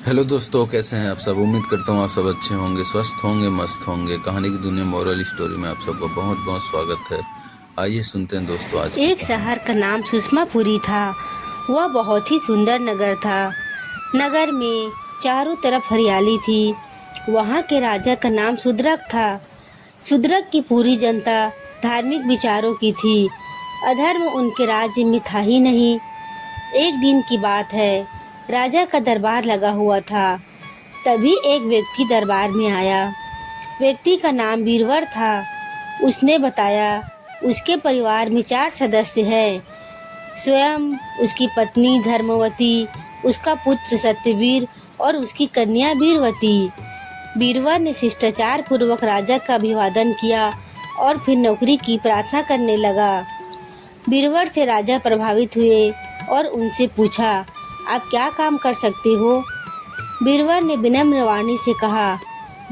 Hello दोस्तों, कैसे हैं आप सब। उम्मीद करता हूँ आप सब अच्छे होंगे, स्वस्थ होंगे, मस्त होंगे। कहानी की दुनिया मोरल स्टोरी में आप सबका बहुत बहुत स्वागत है। आइए सुनते हैं दोस्तों आज की एक कहानी। शहर का नाम सुषमापुरी था। वह बहुत ही सुंदर नगर था। नगर में चारों तरफ हरियाली थी। वहाँ के राजा का नाम सुद्रक था। सुद्रक की पूरी जनता धार्मिक विचारों की थी। अधर्म उनके राज्य में था ही नहीं। एक दिन की बात है, राजा का दरबार लगा हुआ था। तभी एक व्यक्ति दरबार में आया। व्यक्ति का नाम बीरवर था। उसने बताया उसके परिवार में 4 सदस्य हैं। स्वयं, उसकी पत्नी धर्मवती, उसका पुत्र सत्यवीर और उसकी कन्या बीरवती। बीरवर ने शिष्टाचार पूर्वक राजा का अभिवादन किया और फिर नौकरी की प्रार्थना करने लगा। बीरवर से राजा प्रभावित हुए और उनसे पूछा, आप क्या काम कर सकते हो। बीरवर ने विनम्र वाणी से कहा,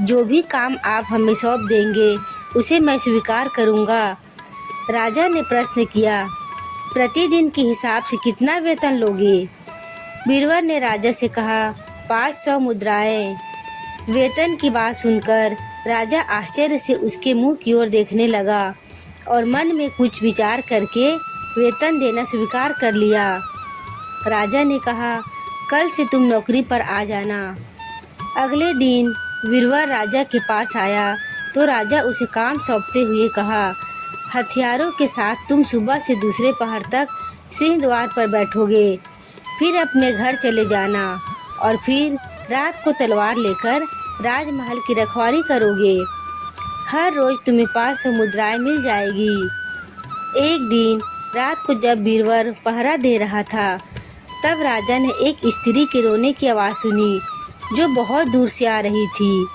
जो भी काम आप हमें सौंप देंगे उसे मैं स्वीकार करूंगा। राजा ने प्रश्न किया, प्रतिदिन के हिसाब से कितना वेतन लोगे। बीरवर ने राजा से कहा, 500 मुद्राएं। वेतन की बात सुनकर राजा आश्चर्य से उसके मुंह की ओर देखने लगा और मन में कुछ विचार करके वेतन देना स्वीकार कर लिया। राजा ने कहा, कल से तुम नौकरी पर आ जाना। अगले दिन बीरवर राजा के पास आया तो राजा उसे काम सौंपते हुए कहा, हथियारों के साथ तुम सुबह से दूसरे पहर तक सिंह द्वार पर बैठोगे, फिर अपने घर चले जाना और फिर रात को तलवार लेकर राजमहल की रखवाली करोगे। हर रोज तुम्हें 500 मुद्राएं मिल जाएगी। एक दिन रात को जब बीरवर पहरा दे रहा था, तब राजा ने एक स्त्री के रोने की आवाज़ सुनी जो बहुत दूर से आ रही थी।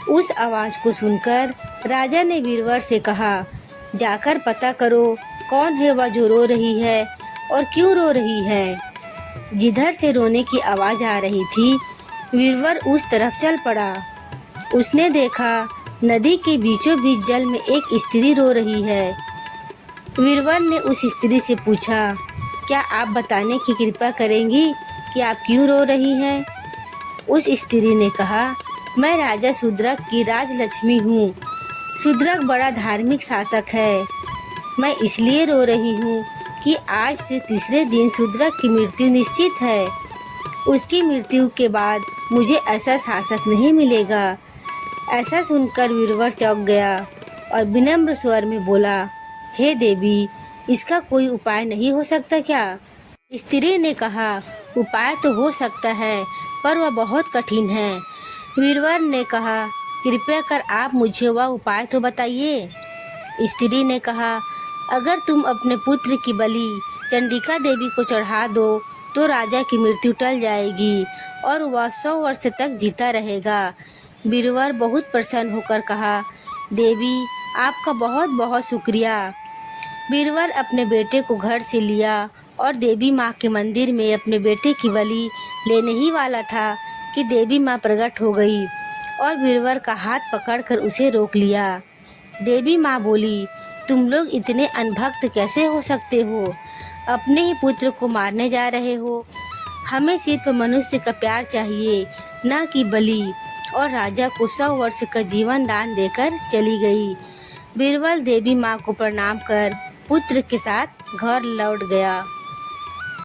उस आवाज़ को सुनकर राजा ने बीरवर से कहा, जाकर पता करो कौन है वह जो रो रही है और क्यों रो रही है। जिधर से रोने की आवाज़ आ रही थी, बीरवर उस तरफ चल पड़ा। उसने देखा नदी के बीचों बीच जल में एक स्त्री रो रही है। बीरवर ने उस स्त्री से पूछा, क्या आप बताने की कृपा करेंगी कि आप क्यों रो रही हैं। उस स्त्री ने कहा, मैं राजा सुद्रक की राजलक्ष्मी हूँ। सुद्रक बड़ा धार्मिक शासक है। मैं इसलिए रो रही हूँ कि आज से तीसरे दिन सुद्रक की मृत्यु निश्चित है। उसकी मृत्यु के बाद मुझे ऐसा शासक नहीं मिलेगा। ऐसा सुनकर बीरवर चौंक गया और विनम्र स्वर में बोला, हे देवी, इसका कोई उपाय नहीं हो सकता क्या। स्त्री ने कहा, उपाय तो हो सकता है पर वह बहुत कठिन है। बीरवर ने कहा, कृपया कर आप मुझे वह उपाय तो बताइए। स्त्री ने कहा, अगर तुम अपने पुत्र की बलि चंडिका देवी को चढ़ा दो तो राजा की मृत्यु टल जाएगी और वह 100 वर्ष तक जीता रहेगा। बीरवर बहुत प्रसन्न होकर कहा, देवी आपका बहुत बहुत शुक्रिया। बीरवर अपने बेटे को घर से लिया और देवी माँ के मंदिर में अपने बेटे की बलि लेने ही वाला था कि देवी माँ प्रकट हो गई और बीरवर का हाथ पकड़कर उसे रोक लिया। देवी माँ बोली, तुम लोग इतने अनभक्त कैसे हो सकते हो। अपने ही पुत्र को मारने जा रहे हो। हमें सिर्फ मनुष्य का प्यार चाहिए, न कि बलि। और राजा को 100 वर्ष का जीवन दान देकर चली गई। बीरबल देवी माँ को प्रणाम कर पुत्र के साथ घर लौट गया।